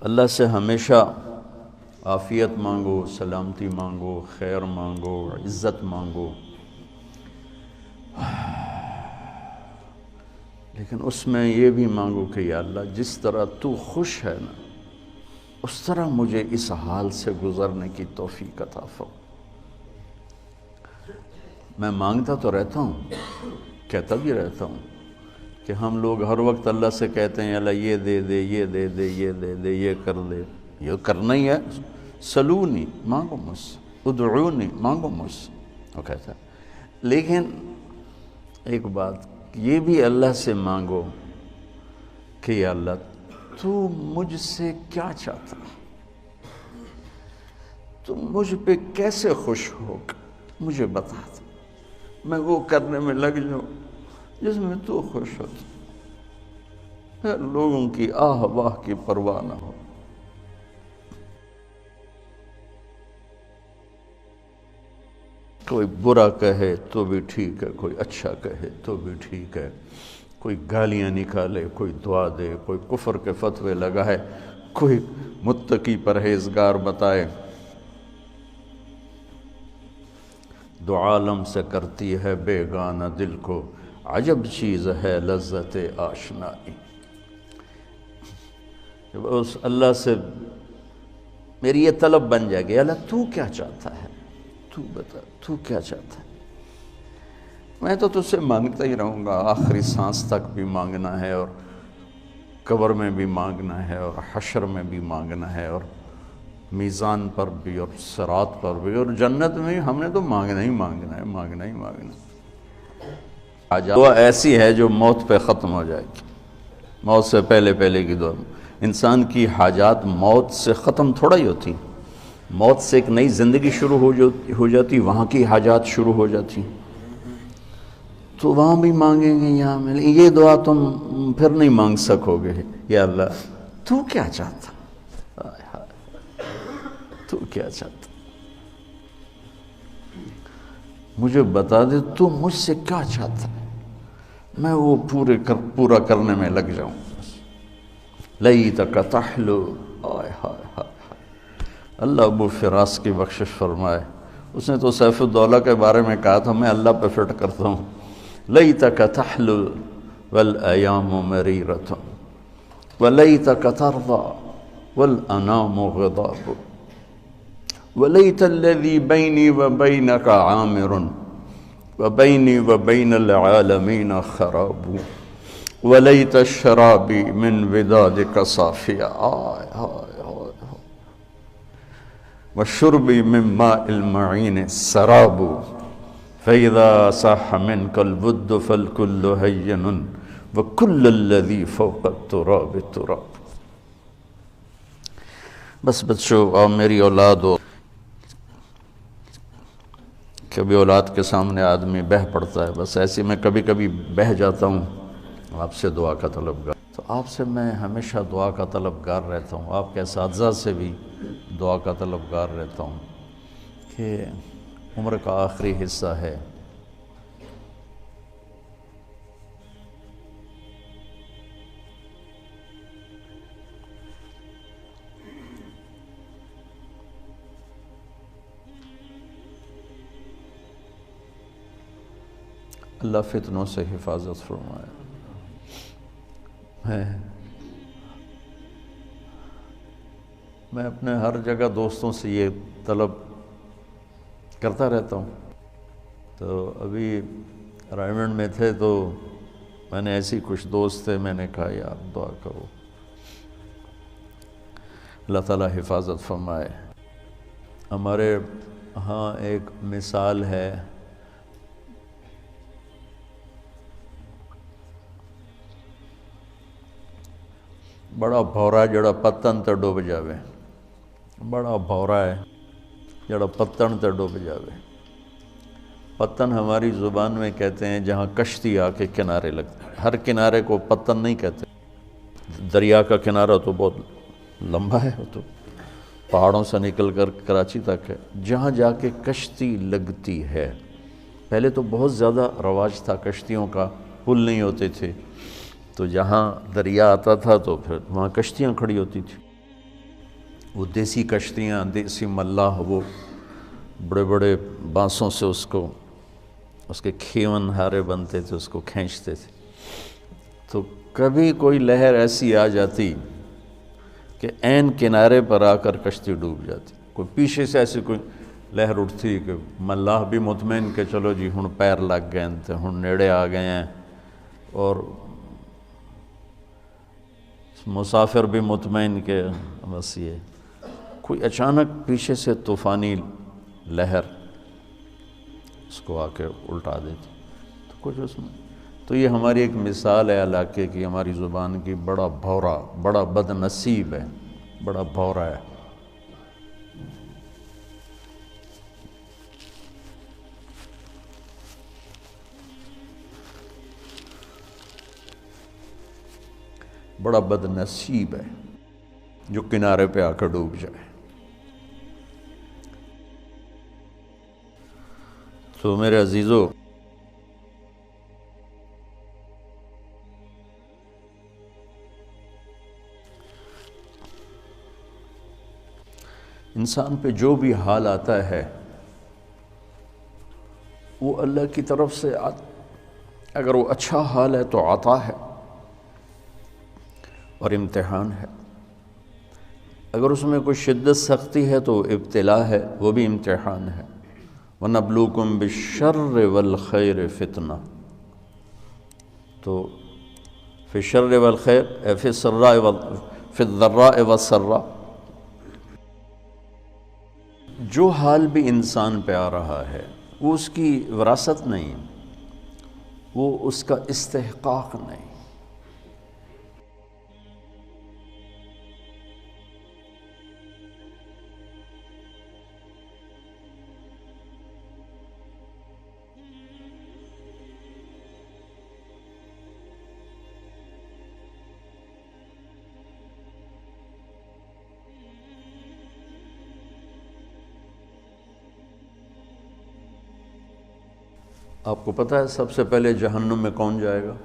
اللہ سے ہمیشہ عافیت مانگو، سلامتی مانگو، خیر مانگو، عزت مانگو، لیکن اس میں یہ بھی مانگو کہ یا اللہ جس طرح تو خوش ہے نا اس طرح مجھے اس حال سے گزرنے کی توفیق عطا فرما۔ میں مانگتا تو رہتا ہوں، کہتا بھی رہتا ہوں کہ ہم لوگ ہر وقت اللہ سے کہتے ہیں اللہ یہ دے دے، یہ دے دے، یہ دے دے، یہ کر دے، یہ کرنا ہی ہے، سلونی مانگو مجھ سے، ادعونی مانگو مجھ سے، وہ کہتا ہے۔ لیکن ایک بات یہ بھی اللہ سے مانگو کہ یا اللہ تو مجھ سے کیا چاہتا ہے، تو مجھ پہ کیسے خوش ہوگا مجھے بتا دے، میں وہ کرنے میں لگ جاؤں جس میں تو خوش ہوتا، پھر لوگوں کی آہ واہ کی پرواہ نہ ہو۔ کوئی برا کہے تو بھی ٹھیک ہے، کوئی اچھا کہے تو بھی ٹھیک ہے، کوئی گالیاں نکالے، کوئی دعا دے، کوئی کفر کے فتوے لگائے، کوئی متقی پرہیزگار بتائے، دو عالم سے کرتی ہے بیگانہ دل کو، عجب چیز ہے لذت آشنائی۔ جب اس اللہ سے میری یہ طلب بن جائے گی، اللہ تو کیا چاہتا ہے، تو بتا تو کیا چاہتا ہے، میں تو تجھ سے مانگتا ہی رہوں گا، آخری سانس تک بھی مانگنا ہے، اور قبر میں بھی مانگنا ہے، اور حشر میں بھی مانگنا ہے، اور میزان پر بھی، اور صراط پر بھی، اور جنت میں بھی ہم نے تو مانگنا ہی مانگنا ہے، مانگنا ہی مانگنا ہے۔ دعا ایسی ہے جو موت پہ ختم ہو جائے گی، موت سے پہلے پہلے کی دعا۔ انسان کی حاجات موت سے ختم تھوڑا ہی ہوتی، موت سے ایک نئی زندگی شروع ہو جاتی، وہاں کی حاجات شروع ہو جاتی، تو وہاں بھی مانگیں گے یہاں میں، یہ دعا تم پھر نہیں مانگ سکو گے، یا اللہ تو کیا چاہتا، تو کیا چاہتا، مجھے بتا دے تو مجھ سے کیا چاہتا ہے، میں وہ پورا کرنے میں لگ جاؤں۔ لیتک تحلو، آئے ہائے ہائے، اللہ ابو فراس کی بخشش فرمائے، اس نے تو سیف الدولہ کے بارے میں کہا تھا، میں اللہ پہ فٹ کرتا ہوں، لیتک تحلو والایام مریرۃ ولیتک ترضى والانام غضاب ولیت الذی بینی وبینک عامر وبینی وبین العالمین خراب ولیت الشرابی من ودادک صافیہ، آئے آئے آئے، وشربی من ماء المعین سراب فإذا صح منك الود فالكل هين وكل الذي فوق التراب تراب۔ بس بچوں، اور میری اولاد ہو، کبھی اولاد کے سامنے آدمی بہہ پڑتا ہے، بس ایسے میں کبھی کبھی بہہ جاتا ہوں، آپ سے دعا کا طلبگار، تو آپ سے میں ہمیشہ دعا کا طلبگار رہتا ہوں، آپ کے اساتذہ سے بھی دعا کا طلبگار رہتا ہوں کہ عمر کا آخری حصہ ہے، اللہ فتنوں سے حفاظت فرمائے۔ میں اپنے ہر جگہ دوستوں سے یہ طلب کرتا رہتا ہوں، تو ابھی رائمنڈ میں تھے تو میں نے ایسی کچھ دوست تھے، میں نے کہا یار دعا کرو، اللہ تعالیٰ حفاظت فرمائے۔ ہمارے ہاں ایک مثال ہے، بڑا بھورا جڑا پتن تے ڈوب جاوے، بڑا بھورا ہے جڑا پتن تے ڈوب جاوے۔ پتن ہماری زبان میں کہتے ہیں جہاں کشتی آ کے کنارے لگتے ہیں، ہر کنارے کو پتن نہیں کہتے، دریا کا کنارہ تو بہت لمبا ہے، وہ تو پہاڑوں سے نکل کر کراچی تک ہے، جہاں جا کے کشتی لگتی ہے۔ پہلے تو بہت زیادہ رواج تھا کشتیوں کا، پل نہیں ہوتے تھے، تو جہاں دریا آتا تھا تو پھر وہاں کشتیاں کھڑی ہوتی تھی۔ وہ دیسی کشتیاں، دیسی ملاح، وہ بڑے بڑے بانسوں سے اس کے کھیون ہارے بنتے تھے، اس کو کھینچتے تھے. تو کبھی کوئی لہر ایسی آ جاتی کہ عین کنارے پر آ کر کشتی ڈوب جاتی. کوئی پیچھے سے ایسی کوئی لہر اٹھتی کہ ملاح بھی مطمئن کہ چلو جی ہن پیر لگ گئے ہیں، ہن نیڑے آ گئے ہیں، اور مسافر بھی مطمئن کہ بس یہ. کوئی اچانک پیچھے سے طوفانی لہر اس کو آ کے الٹا دیتی. تو کچھ اس میں تو یہ ہماری ایک مثال ہے علاقے کی، ہماری زبان کی. بڑا بھورا، بڑا بد نصیب ہے، بڑا بھورا ہے. بڑا بد نصیب ہے جو کنارے پہ آ کر ڈوب جائے. تو میرے عزیزو، انسان پہ جو بھی حال آتا ہے وہ اللہ کی طرف سے اگر وہ اچھا حال ہے تو عطا ہے اور امتحان ہے. اگر اس میں کوئی شدت سختی ہے تو ابتلا ہے، وہ بھی امتحان ہے. وَنَبْلُوكُمْ بِالشَّرِّ وَالْخَيْرِ فِتْنَةً. تو فی الشر والخیر، فی الضراء والسراء، جو حال بھی انسان پہ آ رہا ہے وہ اس کی وراثت نہیں، وہ اس کا استحقاق نہیں. آپ کو پتہ ہے سب سے پہلے جہنم میں کون جائے گا؟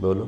بولو.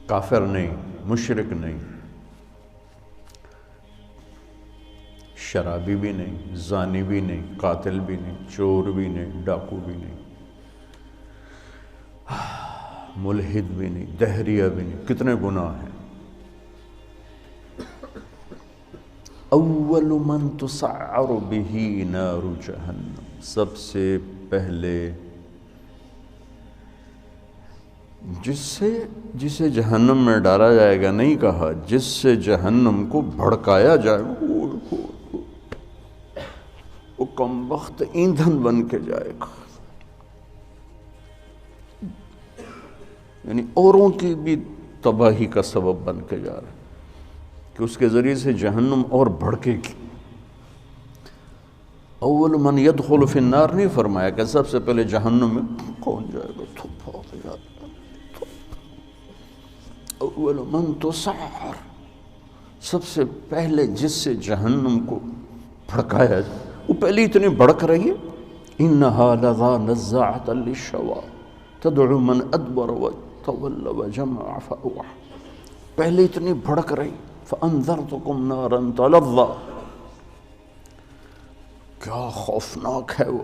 کافر نہیں، مشرک نہیں، شرابی بھی نہیں، زانی بھی نہیں، قاتل بھی نہیں، چور بھی نہیں، ڈاکو بھی نہیں، ملحد بھی نہیں، دہریہ بھی نہیں. کتنے گناہ ہیں. اول من تسعر به نار جہنم، سب سے پہلے جسے جہنم میں ڈالا جائے گا، نہیں کہا جس سے جہنم کو بھڑکایا جائے گا، وہ کم وقت ایندھن بن کے جائے گا. یعنی اوروں کی بھی تباہی کا سبب بن کے جا رہا ہے کہ اس کے ذریعے سے جہنم اور بھڑکے گی. اول من يدخل فی النار نہیں فرمایا کہ سب سے پہلے جہنم میں کون جائے گا. اول من تسعر، سب سے پہلے جس سے جہنم کو بھڑکایا جائے، وہ پہلے اتنی بھڑک رہی ہے. انها لظى نزاعة للشوى تدعو من ادبر وتولى وجمع فاوعى. پہلے اتنی بھڑک رہی. فانذرتكم نارا تلظى، کیا خوفناک ہے وہ.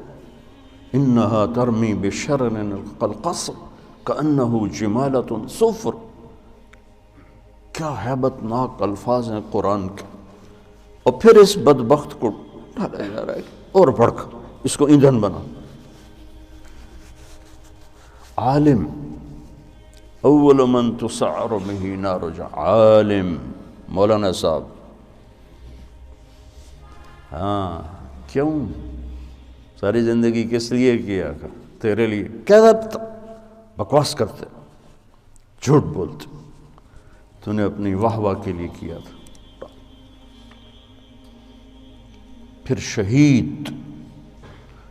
انها ترمی بشرر كالقصر كأنه جمالة صفر. کیا ہیبت ناک الفاظ ہیں قرآن کے. اور پھر اس بدبخت کو ڈالا جا رہا ہے اور بھڑک، اس کو ایندھن بنا. عالم، اول من تسعر به نار جہنم، عالم مولانا صاحب. ہاں، کیوں ساری زندگی کس لیے کیا تھا؟ تیرے لیے. کیا بکواس کرتے، جھوٹ بولتے. تو نے اپنی واہ واہ کے لیے کیا تھا. پھر شہید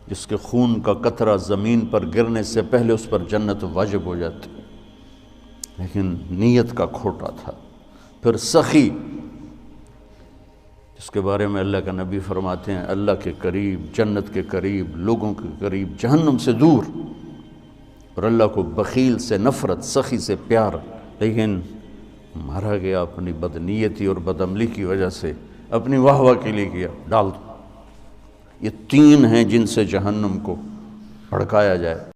جس کے خون کا قطرہ زمین پر گرنے سے پہلے اس پر جنت واجب ہو جاتی، لیکن نیت کا کھوٹا تھا۔ پھر سخی جس کے بارے میں اللہ کا نبی فرماتے ہیں اللہ کے قریب، جنت کے قریب، لوگوں کے قریب، جہنم سے دور، اور اللہ کو بخیل سے نفرت، سخی سے پیار، لیکن مارا گیا اپنی بدنیتی اور بدعملی کی وجہ سے، اپنی واہ واہ کے لیے کیا، ڈال دو۔ یہ تین ہیں جن سے جہنم کو بھڑکایا جائے۔